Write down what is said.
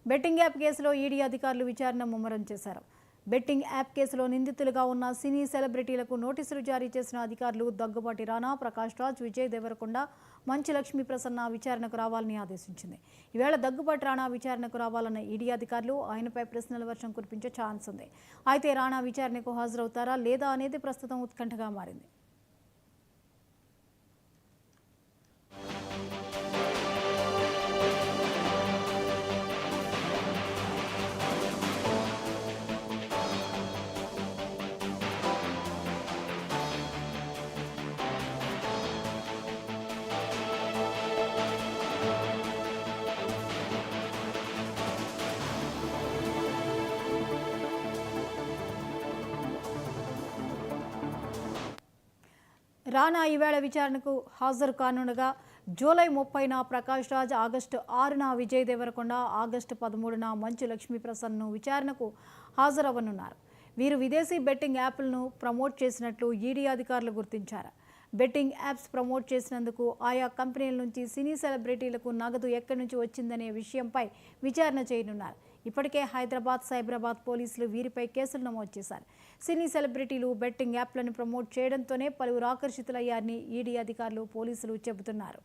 Betting app కేసులో ED అధికారులు విచారణ ముమ్మరం చేశారు. బెట్టింగ్ యాప్ కేసులో నిందితులుగా ఉన్న సినీ సెలబ్రిటీలకు నోటీసులు జారీ చేసిన అధికారులు దగ్గుబాటి రానా, ప్రకాష్ రాజ్, విజయ్ దేవరకొండ, మంచు లక్ష్మీ ప్రసన్న విచారణకు రావాలని ఆదేశించింది. ఈవేళ దగ్గుబాటి రానా విచారణకు రావాలన్న ఈడీ అధికారులు ఆయనపై ప్రశ్నల వర్షం కురిపించే ఛాన్స్ ఉంది. అయితే రానా విచారణకు హాజరవుతారా లేదా అనేది ప్రస్తుతం ఉత్కంఠగా మారింది. రానా ఈవేళ విచారణకు హాజరు కానుండగా జూలై 30న ప్రకాష్ రాజ్, ఆగస్టు 6న విజయ్ దేవరకొండ, ఆగస్టు 13న మంచు లక్ష్మీ ప్రసన్నను విచారణకు హాజరవ్వనున్నారు. వీరు విదేశీ బెట్టింగ్ యాప్లను ప్రమోట్ చేసినట్లు ఈడీ అధికారులు గుర్తించారు. బెట్టింగ్ యాప్స్ ప్రమోట్ చేసినందుకు ఆయా కంపెనీల నుంచి సినీ సెలబ్రిటీలకు నగదు ఎక్కడి నుంచి వచ్చిందనే విషయంపై విచారణ చేయనున్నారు. ఇప్పటికే హైదరాబాద్, సైబరాబాద్ పోలీసులు వీరిపై కేసులు నమోదు చేశారు. సినీ సెలబ్రిటీలు బెట్టింగ్ యాప్లను ప్రమోట్ చేయడంతోనే పలువురు ఆకర్షితులయ్యారని ఈడీ అధికారులు, పోలీసులు చెబుతున్నారు.